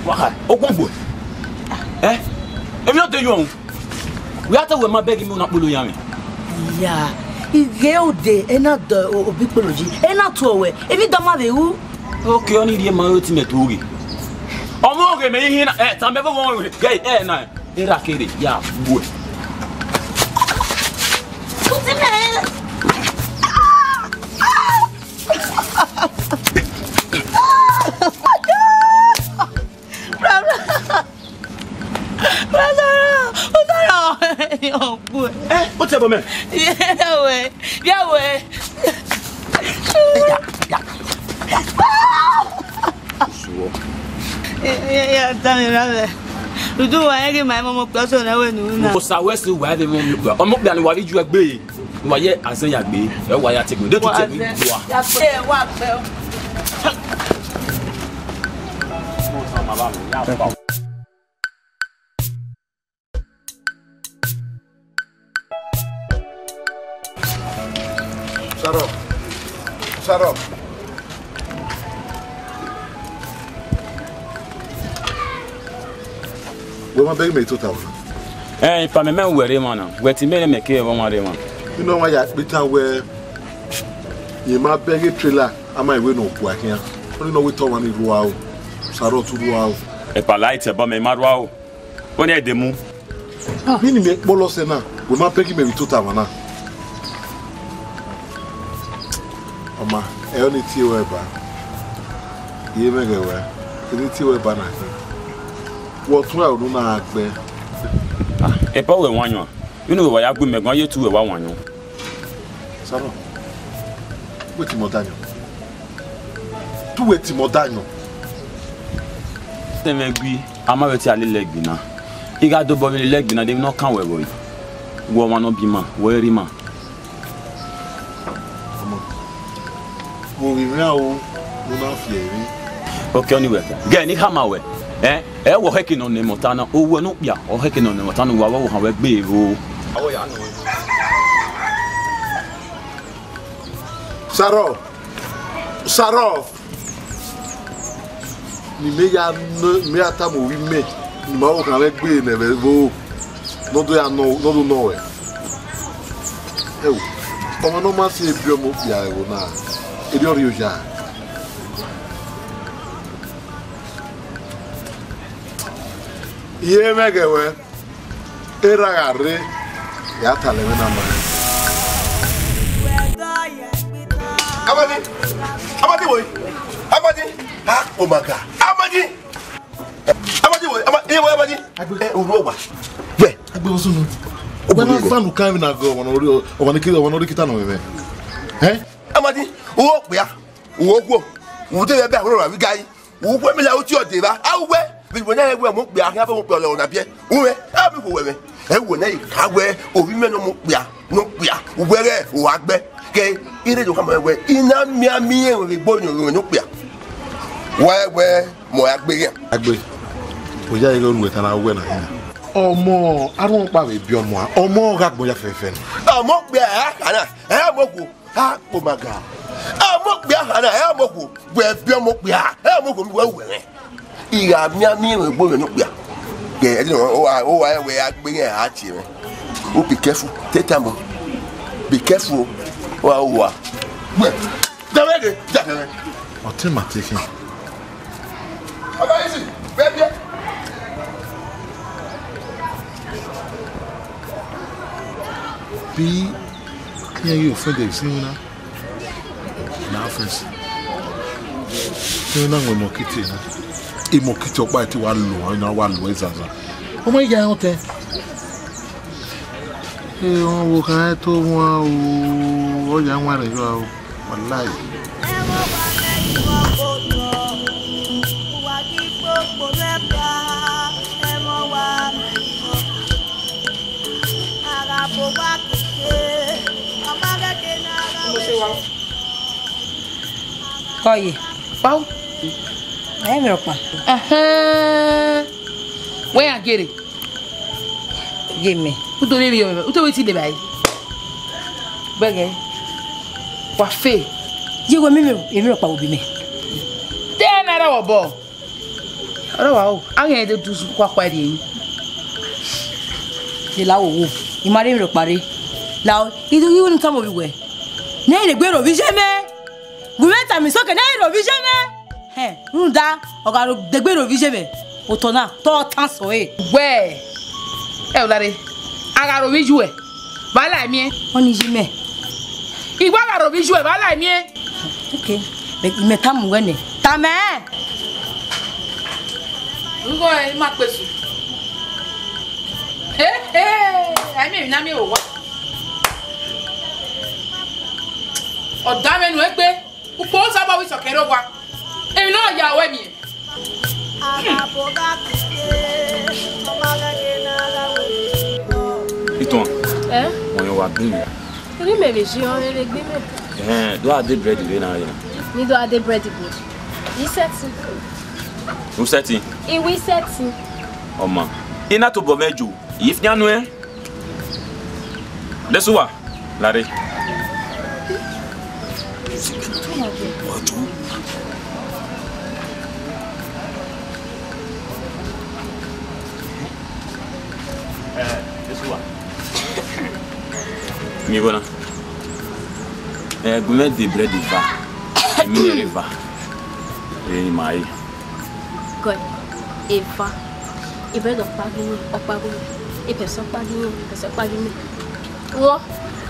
Why? Okwambo. Eh? If you tell you, we have to wear my begging me not below yami. Yeah. Igeo de another obipology. Enato we. If you don't have who? Okay, only the my ultimate woogie. I'm okay, me here. I'm never going with gay air now. Irakiri, yeah, boy. What's in there? Oh boy. What's up, man? Yeah, way. Yeah, way. Yeah, tell me that. You do I get my mom plus on our new. For Southwest, where the moment you are. I'm not going to worry you agree. Why yet, I say, I be. Why I take me. What? Shut up. We want to make total. Eh, if I'm a man, where man, where to make it one day, man. You know why I pretend where you might beg a trailer. I might win no work here. I don't know what one is wow. Saro to wow. A polite about me, Marwao. When I demo. We make bolos now. We might beg him total now. Oma, I only see where you make a way. You see where banana. What well do not be. A power one. You know why I could make you to a one. Saro, wait more Daniel. To wait more Daniel. Then maybe I'm a little leg dinner. You got the body leg dinner, they will not come where we will not be man, where he man. Okay, anyway, get it hammer way. Eh, we're hacking on the Montana, oh, we're not, yeah, or hacking on the Montana, we have a big rule. Saro, ni me atamu we me, ni ma o kan le gbe ne vo, no do ya no e. Ewo, ọmọ no ma se bi ọmọ bia ewo na. Edi ori oja. Ye megewe. Era garre. Ya tale na ma. Amadi boy. Amadi. Ha, oh my God. Amadi boy. Amadi. Uroba. We, agbe osunu. Obana fanu kan na go won ori kita no we. Amadi, wo pia. Wo gwo. Wo te be ahoro ra wi gai. Wo gwo mi la o ti o de ba. Awe. Bi bo na egwe mo pia kan mo pe o na bie. Wo we. A bi fo we. E wo na ka we obi me no mo pia. No pia. Wo gbere wo agbe. Ke ire jo ka mo we. Ina mi ami e we gbo no pia. We mo agbe yen. Agbe. O ja ile olu etana we na yen. Omo, arun pa we bi omo. Omo ga gbo ya fefe ni. Omo pe kana. Mo ku. Ha, oh my God. Mo pe ana mo ku. We bi omo pe mo ku mi we we. Iya mi we gbo no pe. Ke e no o wa we agbe yen a ti re. O be careful. Take time. Be careful. Wa. We. Dawege, dawege. Automatic. Aba isi, baby. Be here you for the cinema. Now first. You know we mokiti na. E mokiti opa ti wa lo, na wa lo ezaza. O mo ya hote. E won wo kan to won o ya won re yo wallahi. Koye. Pau. Ai meu pai. Where I get it? Give me. Who do you know? Who do you see the bag? Bege. What fe? You go me pa obi me. Then I don't know. Ora wa anya de dusu kwa de la wo imare mi ro pare la idu yi woni tamo bi we na ile gbe ro bi je me gumeta mi soke na ro bi je me nda oga ro de gbe ro bi je me o to na to tan so we olare aga ro bi ju e bala mi oni ji me igba la ro bi ju e bala mi okay me tamu we ne tame ngo e ma pesu ai mi na mi o wa oda menu e pe upo sa ba wi sokere wa emi no ya we mi Então, on y va bien. Ele me vejo, ele gbe me. Do a de bread we na ya. Ni do a de bread good. Yi setting. O setting. E we setting. Oma. Ina to bo mejo. If nya no e. Desuwa. Lare. Desuwa. Mi bona. Gumet de bread va. Mi va. Mai. Good. Eva. E bread opago. E person pagi ni. Wo.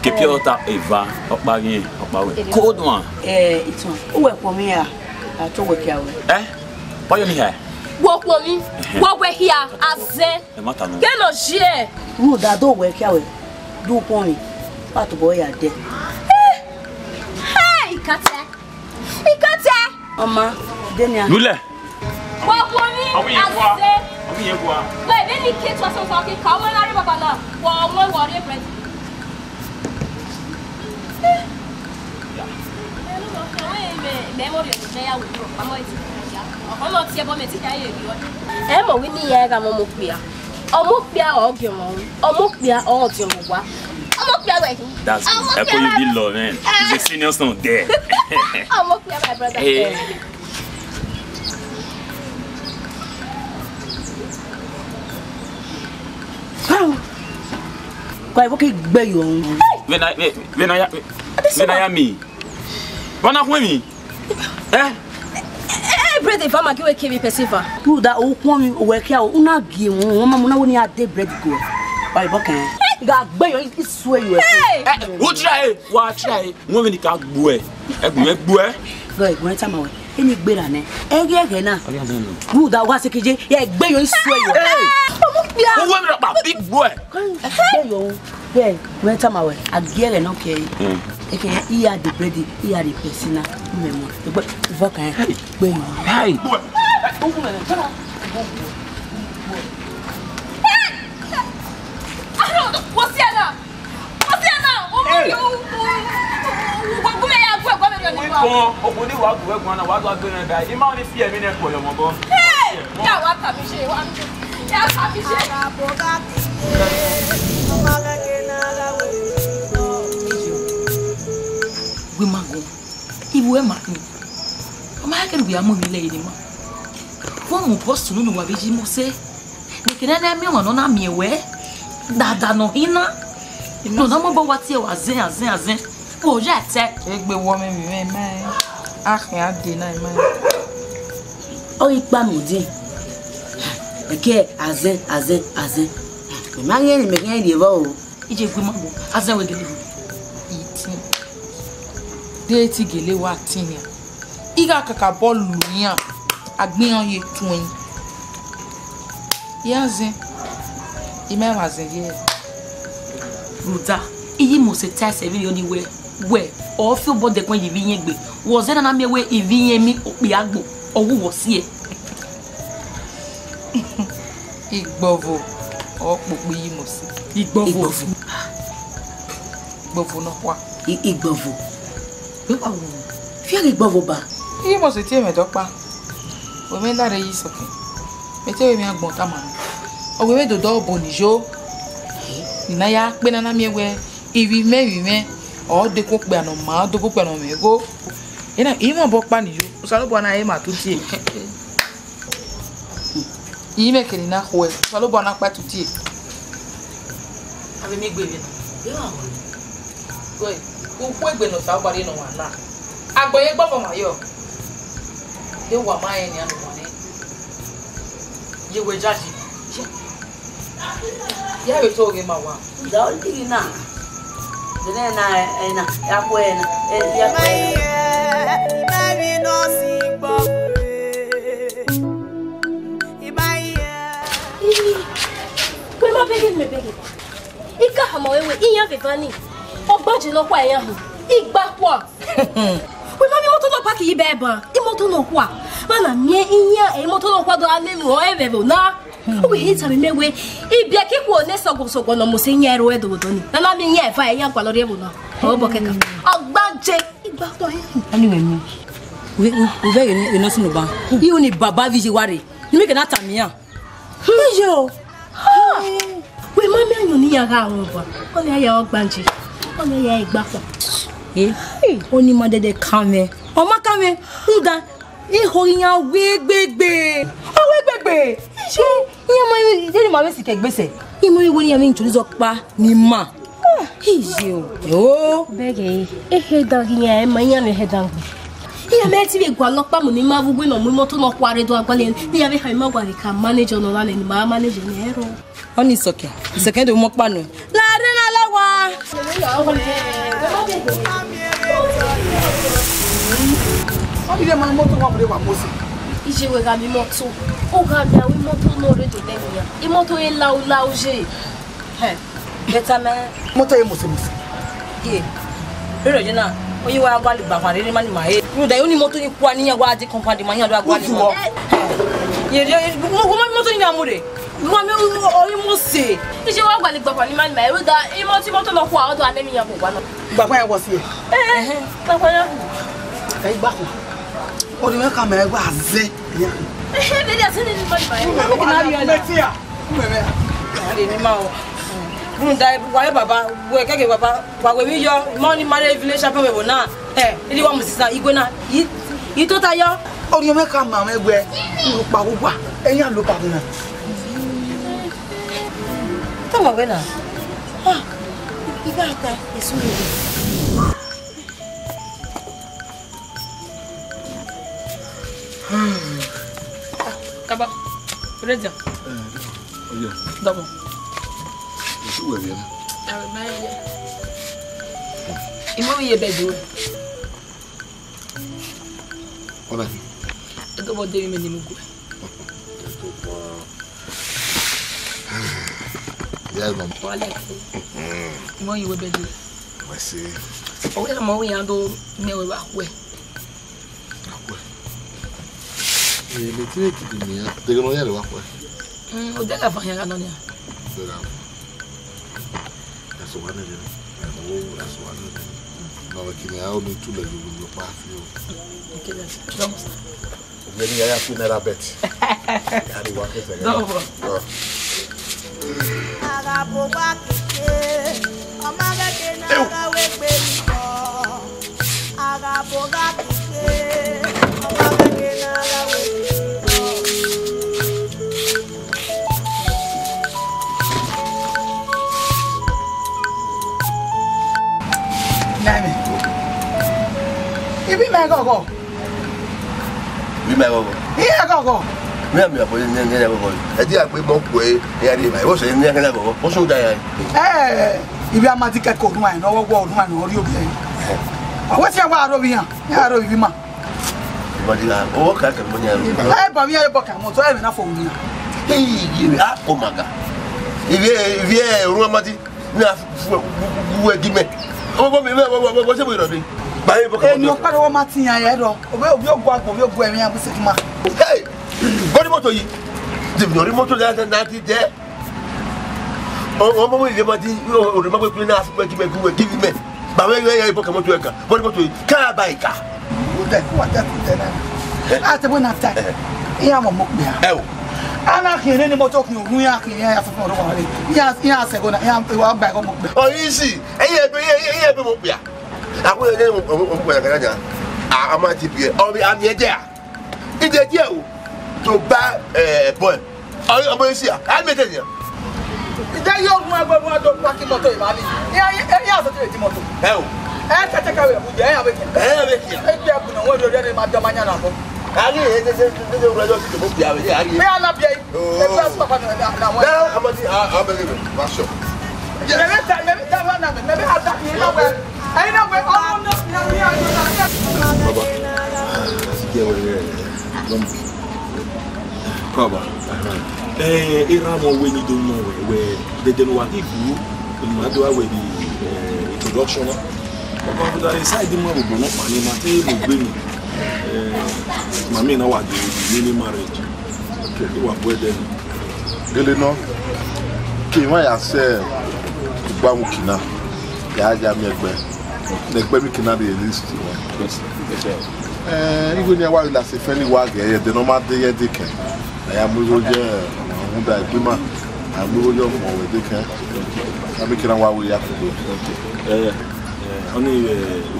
Que piota Eva, opagin, opawe. Cold one. It's one. O we for me to work here. Why you here? Wo po mi. Wo we here azen. E mata no. Ke no share. Who that do work here? Do for me. Part boy are there. Hey, ikate. Mama, Denia. Lule. Wo po mi azen. Obi ye kwa. Le be ni ke to so ke ka mo na ri baba na. Wo worry bread. Memory of the day I will drop. I'm not here, but I tell you. Emma, we need a Mopia. A Mopia or Gimon. A Mopia or Gimwa. A Mopia. That's good. I call you Bill Law, man. The senior's not there. A Mopia, my brother. Quite okay, bayon. When I am me. Wanna win me? Bread if I'm a give a Pacifica. Who that old woman work here? Una give one when you had the bread go. By Bocan. Got bayon is swear you. Who try? What try? Woman, you can't boy. Go, one time away. Any better, eh? Again, who that was a KJ? Yeah, bayon is swear you. Who went up a big boy? Yeah, one time away. I get an okay. Okay, he had the bread, he had the person. But Vocan, Hey, what's the other? we mago ibu e makni o ma ka bi amu mi lady ma fo mu post no wa beji mo se ni kina na mi won na mi ewe dada no ina no na mo bo wati e wa zen o ja te egbe wo mi me akin ade na ma o ipa mo din eke azen me ma yen me yen de vo ije gbe mago azen we gele deeti gele wa tinya iga kaka bolu yan agbiyan ye tun yaze ime wazen ye ruda iyi mo se ta se video ni we o fi bo de kon yi bi yen gbe wo ze na mi we ivi yen mi opi agbo owu wo si e igbovo o popo yi mo si igbovo no wa igbovo Fiare gbavo ba. Yi mo se ti me dopa. O me dare yi soke. Me te we mi agbon ta ma. O we do do bo ni jo. Na ya pe na mi we iwi me o de ko pe ano ma do ko pe ano me go. Ina yi mo bo pa ni jo. O sa lo bo na e ma tu ti. Ime keni na hoe. Salo bona kwa tuti. Abi mi gbe bi no. Ye wa mo. Go. O ku egbe no sa gbare no wa na. Agboye gbo fo ma yo. Ye wa ma ye ni anu mo ni. Ye we jaji. Ya be to ge ma wa. Da o di na. Dene na ya ko na. Ya ko. Baby no sing pop. Kwe ma begi me begi. Ika hama wewe iya vevani. Ogbaji lo kwa eyan hu. Igba kwa. Kwe ma mi moto no paki ibe eba. I moto no kwa. Mana mie iya e moto no kwa do anemu o evevo na. We hita me mewe. Ibia kiko ne sogo no mo se nyero edo do ni. Na mi nya fa eyan kwa lori evo na. O bo keka. Ogbaje igba kwa eyan. Anyway me. We very no sunu ba. You ni baba viji ware. You make na tamia. Yo. We mami anyo ni yaga awon ba. Oni aya ogbanje. Oni aya igbapo. Oni ma dede kame. O ma kame. Nda. Ihoriyan wegbegbe. O wegbegbe. Se iyan ma we sike gbese. Imo iwo ni ami introduce pa ni ma. Yo. Bege. Hedan hiyan e ma yan me hedan. Iya me ti be gwa lopa mo ni ma vugbe no mo moto no kware do agbale ni ya be ha ma gwa ka manager no la ni ma manager ni ero. Oni soke. Soke do mo pa no. La re na lawa. Abi de ma moto wa wa mosi. Ije we ga mi moto. O ga mi awi moto no re do lenya. I moto e lau je. Beta me. Moto e mosi. Ye. Rero je na. Oyi wa agba ligba kwa re mani ma e. Ru da yo ni moto ni kwa ni ya wa di company ma yan do agba ni. Ye mo moto ni amure. Mo me ori mo se. Ije wa gba ligba kwa ni mani ma e. Ru da I moto no kwa o do anemi yan bo wa no. Gba kwa ya wo si. Gba kwa ya. Kai gba kwa. O ni me ka me gba aze. Ya. Be dia se ni mani ma e. Mo na ri ala. Metia. Mo me. Ari ni ma o. Dai wa baba we keke baba wa we yo mo ni mare village ape we na ili wa musisa igwe na yi to tayo O ni me ka ma me gbe ni pa gbogbo eyan lo pa na. ta wa we na iba ta esu le Kaba. President. Oye. Dabo. Eso we bien. Abi ma ye. Imo ye bedu. Hola. Edo bo de mi ni mu. Ya no. Wale. Imo ye bedu. Merci. O we mo we ando me we ba we. Le tiene que venir. De que no ya le va pues. O de la fa ya no ni. Será. Eso va a venir. Eso va a venir. No, que me hago no tú le digo lo pafio. Vamos. Veni ya funeral bet. Ya ni wa que se. Dabo. Agabo wa kike. Omaga ke na ga we gbe mi ko. Agabo ga kike. Omaga ke na ga we gbe mi ko. Nami. Ibi me go. Oui mais bon. Iya go. Mi a pues ni go. E di a pe mo pe e ari ba. Wo se ni kan go. Wo so da ya. Ibi amati ke ko duma no wo duma no ori obi. Wo se wa ro bi yan. Ya ro bi ma. Mo di la. O ka ka mo ni ari. Ba mi ya bo ka mo to e na fo mi na. Yi a o maga. Ibi ru amati na fu e gime. O bo mi bo se bo ro bi. Ba e bo ka. Eni o pa ro ma ti yan ye do. Obi ogu agbo obi ogu emi abu se ma. Hey! Body motor yi. The lorry motor that na ti de. O mo ile ma di o re ma pe na afu pe ki me ku give me. Ba we ye ibo ka motor e ka. Body motor yi. Ka ba ika. O de ku ata ti de na. A te bo na ta. Iya mo mo pe ya. E o. Ana kire ni motor ki ogun ya kire ya fu ro wa re. Ya se go na ya wa gba ko mo pe. O yi si. Eye be mo pe ya. Aku ye mo pe ya ka ja. A ma ti bi e. O bi am ye je a. Ide je o. To ba boy. I'm going to see. I met you. Then you don't pack him motor, Mali. Yeah, has a motor. Hell, I can take away. I have it. I have it. I have no one already, Madame Manana. I didn't to book the idea. I love you. I'm going to believe it. What's sure? Maybe I'll talk to you nowhere. I know where all Baba. Iramo when you don't know where they don't want to do, matter where the introduction. But the side the man will not money, my bring Mammy now what the mini marriage. Okay, you are wedding. Really no. Came I say Bamukina. Ya me the baby cannot be list. Even your wife that's a fairly wag, the normal day they can. I am with you, I'm with you over the can. I'm making a while we have to do. Only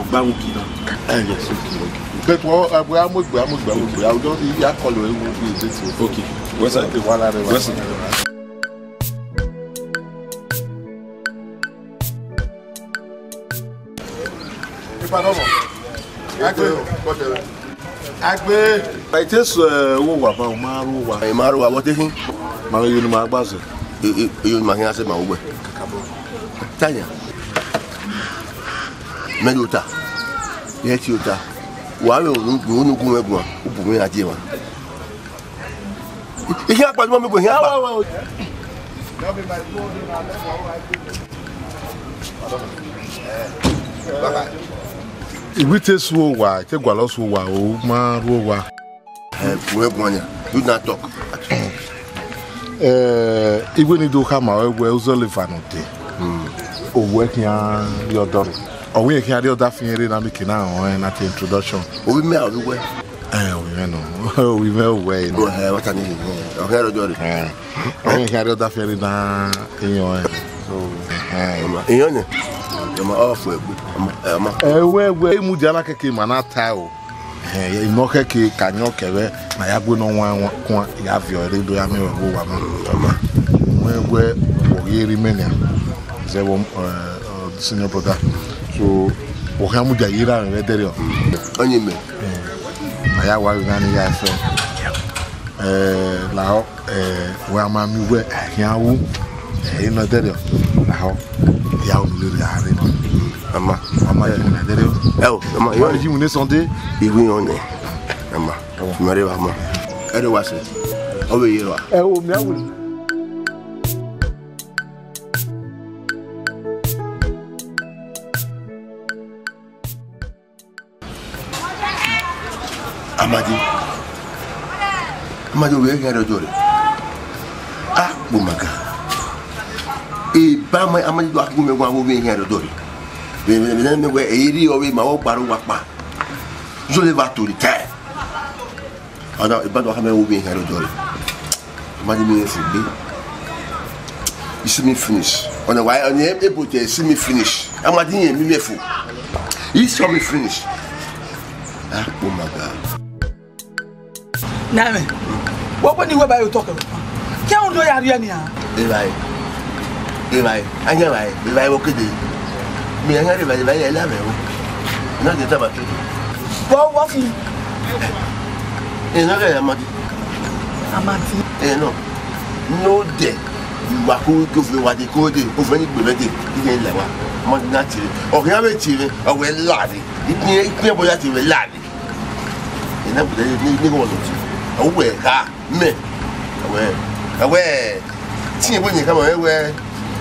Bamukina. Yes, okay. But what I will just call you. Okay. What's that? The one I Agbe. I just wo wa ba maru wa. Maru wa what thing? Maru you ma gbaze. You ma hin ase ma wo. Tanya. Meduta. Yeti uta. Wa we onu gun egun. Ubu mi aje wa. Ihe apadu mo me go hin apa. If it is so, why take a loss of wow, man, who do not talk. Even if you come out, well, only vanity. Or working on your daughter. Or we can do that thing in America now, and at the introduction. We may have the way. We may way. What I need. Okay, do it. I can do that thing in your hand. I'm off with where Mujana came an attire. You know, can you carry my abu no one you have your radio. Where we remain the senior brother. So, Okamuja Ira and Rederio. Only me. My wife and Lao, where my new way, Yahu, in Rederio. How? Mama, you want to Sunday? If we on there, Mama, Maria, I don't watch it. Over here, oh, no. Amadi, we got a door. Ah, Bumaga. Bama Amadi do akumi me gwa we here do. Me we eri o we ma wo gbaru wa pa. Je le va to the time. Ada e ba do ha me we here do. Amadi me see be. You see me finish. On why on able to see me finish. Amadi me me fu. He saw me finish. Ah, oh my God. Name. What when you were by you talking? Can't do ya riania. I know I walk it. Me, I had a very level. Not the tobacco. Well, what's he? Another Amati. No dead. You are who go what they call it, of any bullet, even level. Not naturally. Or have a children, or well, laddie. It never that you will laddie. Enough that you need to. Away, ha, me. Away. See when you come away.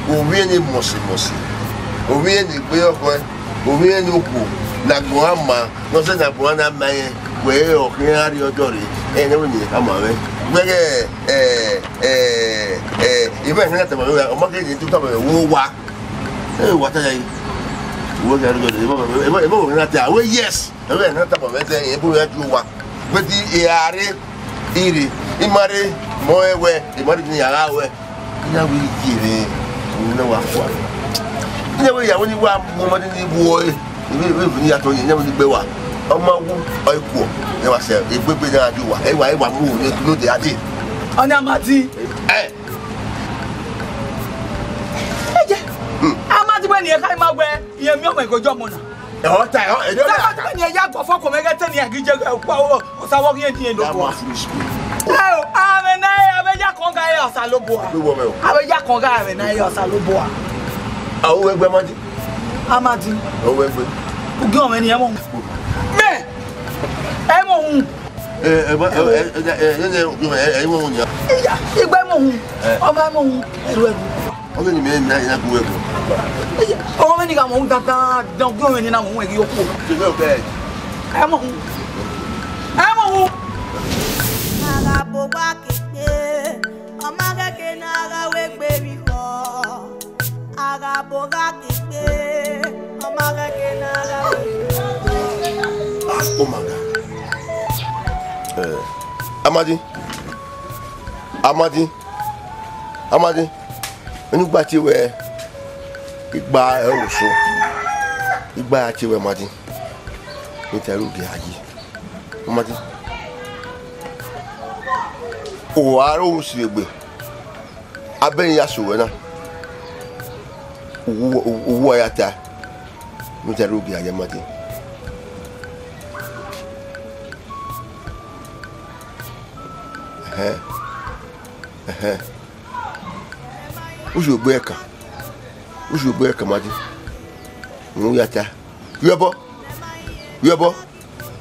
Ovieni mosi. Ovieni boyokwe. Ovieni uku. Na guama. No se na guana maye. We o kiri odori. Ne woni kama we. Wege ibe na tama we. O make ni tuta we wo wa. Wata yai. Wo ga odori. Ebo na ta we yes. We na tama we se ebo ya ju wa. We di yare iri. Imare moewe. Imare ni yara we. Ina we kiri. No one. Never ya when you want more than you boy. You have to never be one. Oh, my womb, I go. Never said, if we be there, you are. I want to know the idea. On a mati, Amadi when you carry my way, you make a job on. Oh, time. When you have for Comega, you get a power or Sawaki and oh, I'm an eye of a Yakonga or Saloboa. I'm a Yakonga and I or Saloboa. Oh, where Amadi? Amadi. Oh, where who go many among me? Among. Ọmọ ni mẹ́rin náà yẹn kú wẹ́kú. Ọmọ ní ká mọ̀ ń dandan dán kí òun ní náà mọ̀ ń wẹ̀ kí ó kú. Ṣé bẹ́ẹ̀ bẹ́ẹ̀? Ẹ mọ̀ ń. Arabo wa kéke, ọmọ kéke náà wé gbé mi kọ́. Arabo wa kéke, ọmọ kéke náà wé gbé mi kọ́. Oh my God. Amadi. Onigba ti we igba eruso. Igba ti we Amadi. Niteru bi ayi. Amadi. O aro si egbe. Abeyin ya sowe na. Owo ayata. Niteru bi ayi Amadi. Uju gbe eka Amadi. Nu yata. Yebo.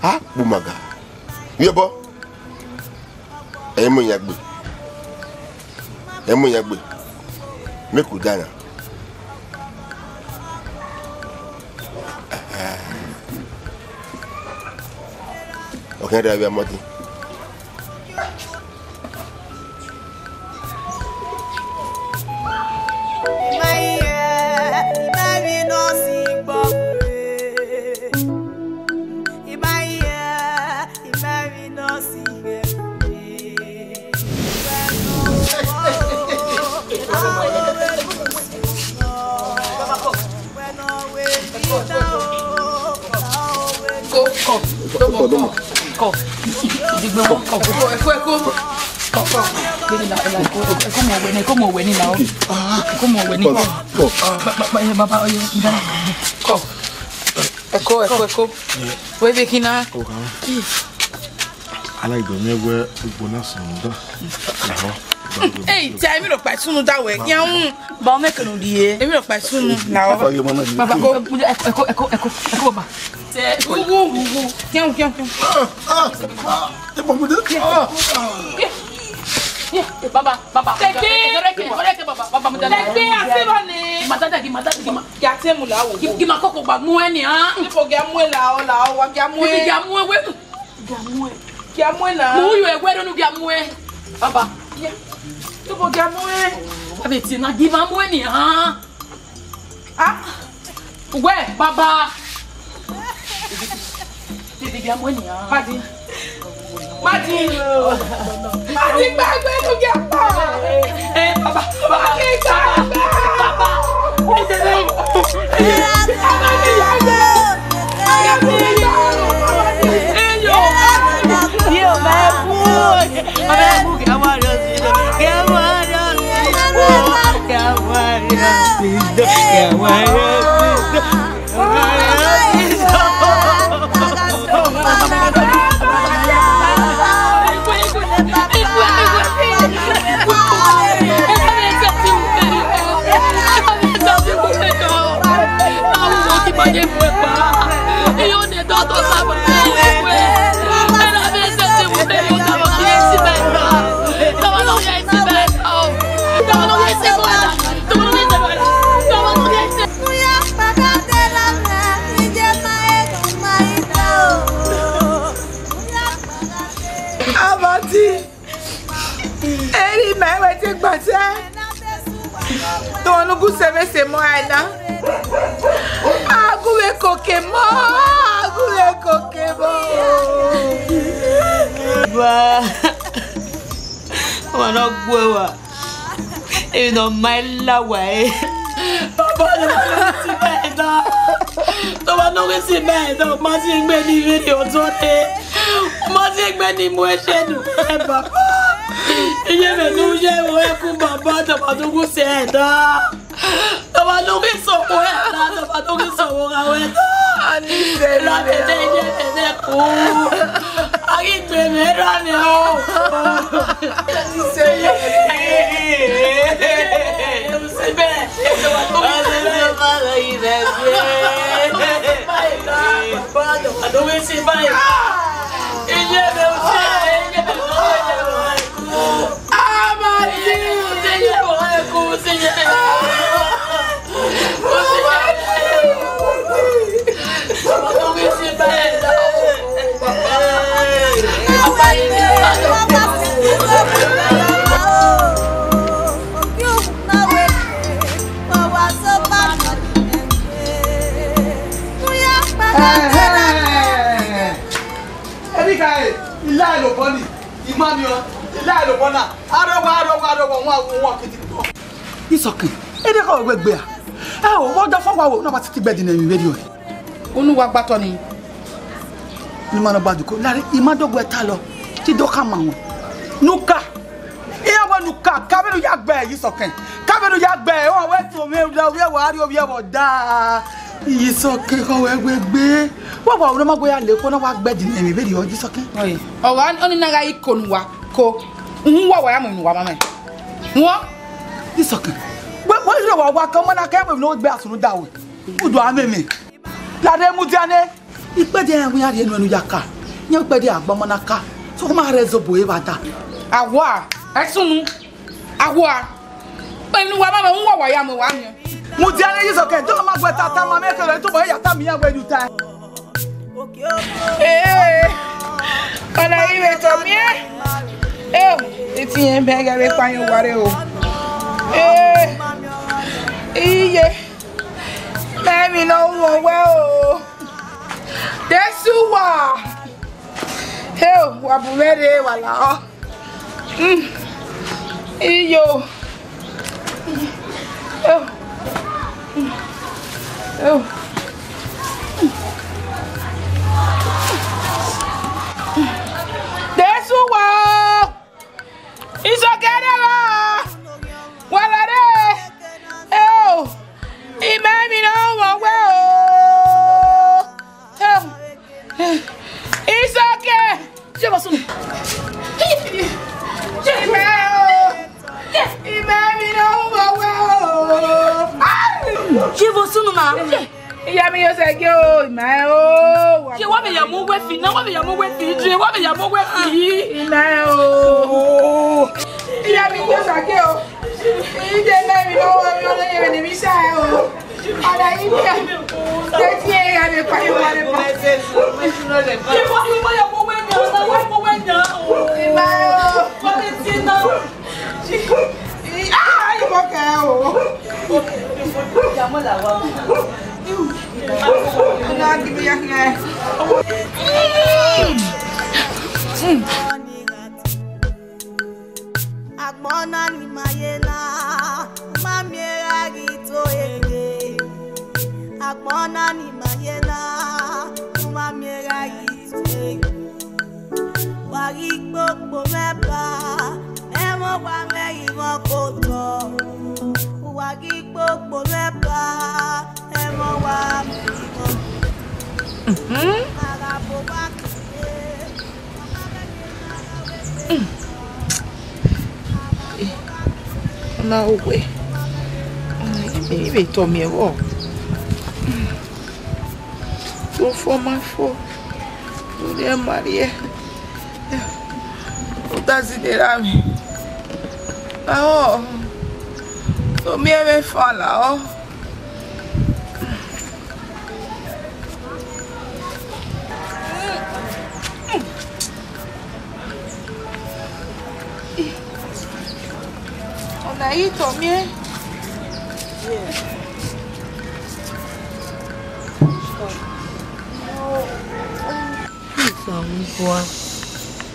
Ha, bumaga. Yebo. Emu yagbe. Meku dana. Okay, there be Amadi. Hey, tell me look by soon that way. Young, but make no dear. Maybe look by soon now. Baba, go, echo. Baba. Take it, Baba. Take me a seven. Matata, Gatemula. Give my cocoa bag, Mueni, huh? Forget Muela, or Gamuela. Who you are, where don't you get Mue? Baba. You forget Mue. Have it not give a Mueni, huh? Ah, where, Baba? Did you get Mueni, huh? Martin, back where you get Papa. Don't look good, say more. Agule kokemo. Ba. Wana gwewa. E no mai lawa e. Baba no si beda. To wa no si beda, ma si gbe ni video to te. Ma si gbe ni mo e shedu. Baba. Iye me no je wo e ku baba to ba to ku se da. To ba no ki so wo e da to ba to ki so wo ga we da. Ani se la de de ku. Agi te me ra ne o. Ani se ye. Se be. To ba to ki se ba ga I de. Ba to ki se ba. Iye me o se. It's okay. Ede ko gbegbe a. O wo da fo wa wo na ba ti gbedi na mi radio e. Onu wa gbato ni. Ni ma na ba duko. Lare imadogbo ta lo. Ti do ka ma won. Nuka. Iya wa nuka. Kaberu ya gbe yi sokan. Kaberu ya gbe o we to me da we wa ri o bi e wo da. Yi sokan ko we gbegbe. Wa wa no ma go ya le ko na wa gbedi na mi radio ji sokan. Oye. O wa oni na ga ikonu wa ko. Nwa wa ya mo nwa mama. Nwa. This okay. What is your work? Come on, I can't have no best no doubt. Who do I mean? Lade Mutiane, if Pedia we are in Yaka, no Pedia, Bamanaka, so my rezo boevata. Awa, Axunu, Awa. But no one, I am a one. Mutiane is okay. Don't mind what I'm making to buy a tamia when you die. Eh, can I even tell me? Oh, it's in bag. I will find you what. Iye, let me know well. That's why. Hell, what ready? Wala. Iyo. Oh. That's why. It's okay now. Wala de. Oh, he made me know one well. It's okay. He made me know one well. She was soon, ma'am. Yeah, me just like yo, my oh. She want me to move with me. No, want me to move with me. She want me to move with me. My oh. Yeah, me just like yo. You didn't let me know what you're doing in the missile. And I didn't hear. That's here, I didn't quite want to buy this. You want me by a woman, what is it now? Ah, you walk out. Not give me a hand. Agbona ni mayena, mamiera gito ege. Agbona ni mayena, mamiera gito ege. Wari gbogbo meba, emo wa meri mo koto. Wari gbogbo meba, emo wa meri mo. Arabo wa No way. Baby told me a walk. Go for my phone. Go there, Maria. What does it have me? Oh, so me a follow. You told me. Yeah.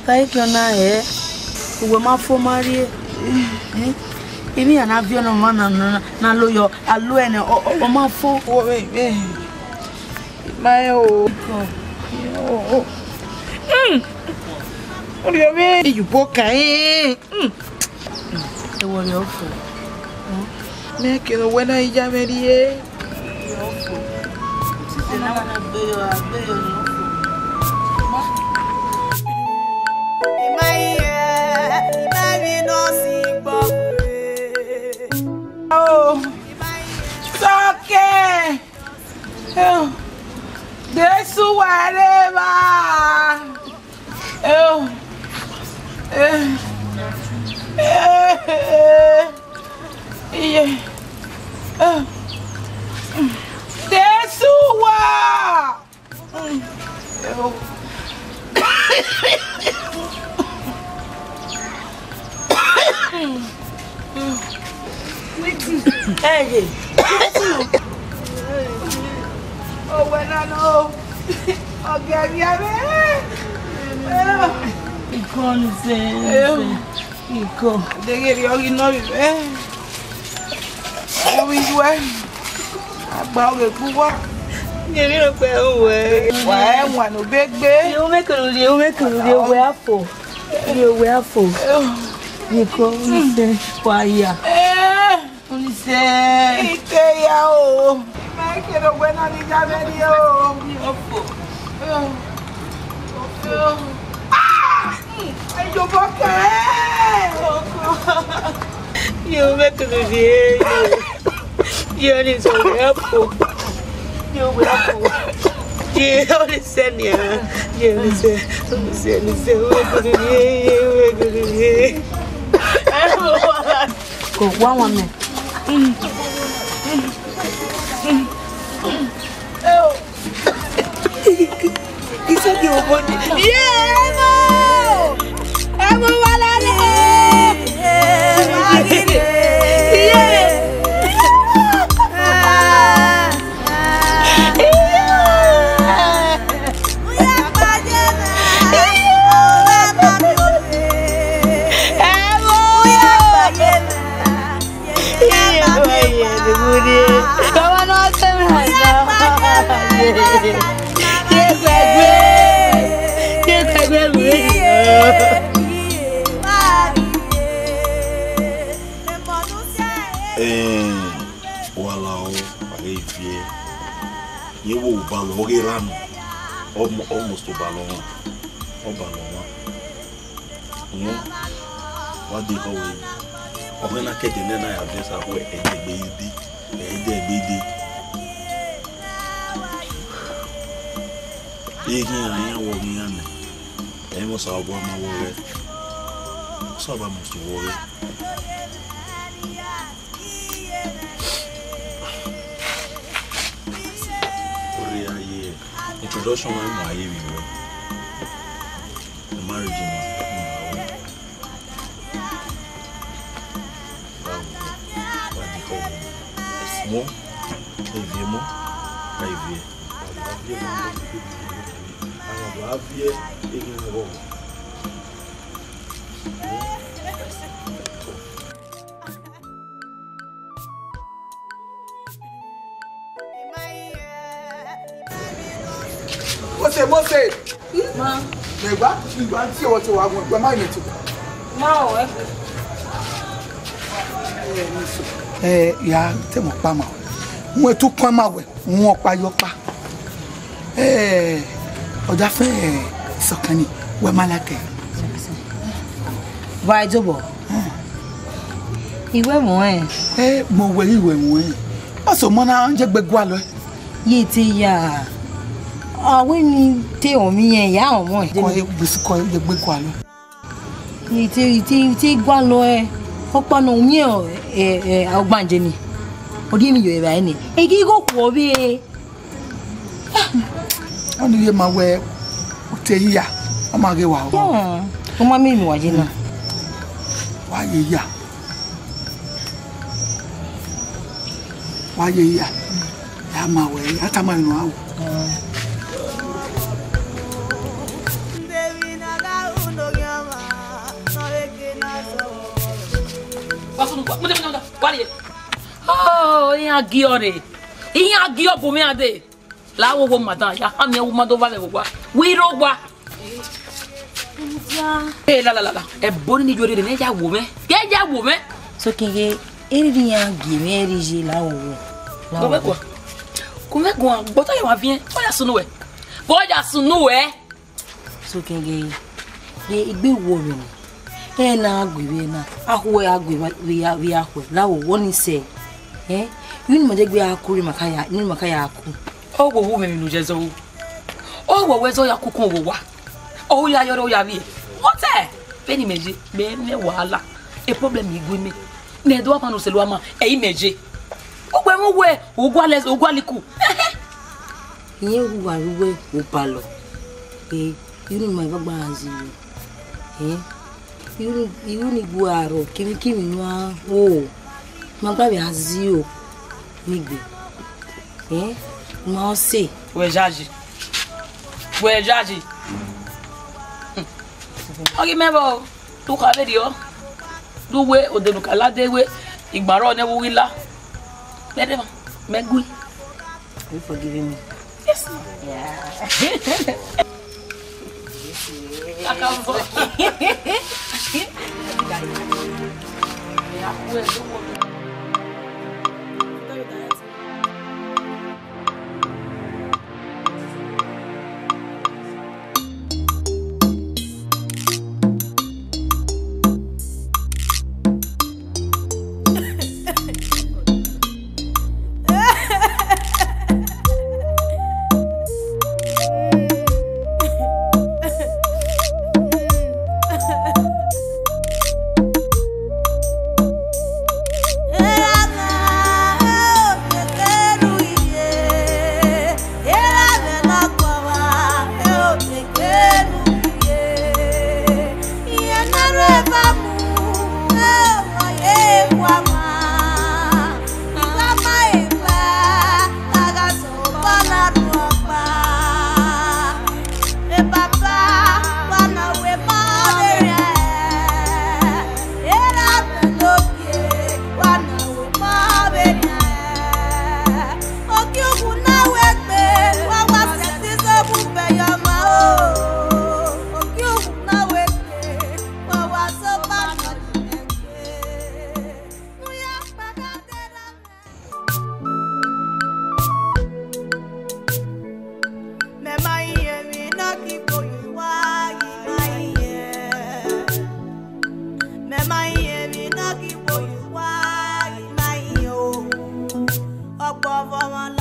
Thank you, na eh. We ma fo mari. Imi an avion no man na loyo alo ene o ma fo. My oh. Oriome yubo kai. E worry off. Me que no buena y ya vería. Oh, soque. De su areva. Hey, oh, when I know. Okay, yeah, Icon Icon. They get you know it, How we do it? About the poor. Get it up away. Why, one of big bay? You make a wherefore. You wherefore. You come say, why, yeah. Only say, Ikeo. Make it a when I need a video. You you make a video. You need to wherefore. You wherefore. You only send you. You only send. Go one minute. It's a new body. Yeah, Emma, almost to ballon. What they call it? I'm gonna get in there. I just have a baby. I am working on it. I must have one more word. So I must worry. Introduction of my the marriage Mose. Ma. Negba, you want to see what you want. Where my meeting? No. Ya te mo pa ma. Mo tu kan ma we, mo pa yo pa. Oja fe sokani we malake. Vai jobo. Iwe mo mo we iwe mo Oso mo na nje gbegwa lo. Ye ti ya. Àwọn ni te omi yẹn ya omo e. Ko bisiko je gbe kwa lo. Ni ti gwa lo o pa no mi ogbanje ni. Odi mi yo e ba ni. E ki go ku obi. Oni ye ma we te ya. O ma ge wa o. O ma mi wa je na. Wa ye ya. Wa ye ya. Ya ma we ata ma nu awo. Oh, iya giore. Iya gio bumi ade. La wo madan ya ami wo mado vale wo. We ro gba. Eh la. E boni ni jode ne ja wo me. Ke ja wo me. So kinge eri ya game eri je la wo. Como é que bota aí uma vinha? Olha só no é. Olha só no é. So kinge ye igbe wo me. E na agwe na. Ahwo agwe we ahwo. La wo woni se. Yuni mo jegbe akuri makaya, ni makaya aku. O wo me no jezo. O wo wezo ya kukun wo wa. O ya yoro ya bi. What eh? Beni meje, be me wala. E problem igwe me. Ne do apa no selu ama e meje. Ogwe mo we, ogwaliku. Iye huwa ruwe opalo. Yuni mo gbagba azi. Yuni buaro, kimi nwa o. Magba bi azi o. Nigbe. Ma se. We jaji. Ogi mebo, tu ka be dio. Du we o de nukala de we igbaro ne wo wila. Let them megui. You forgiving me? Yes. Above all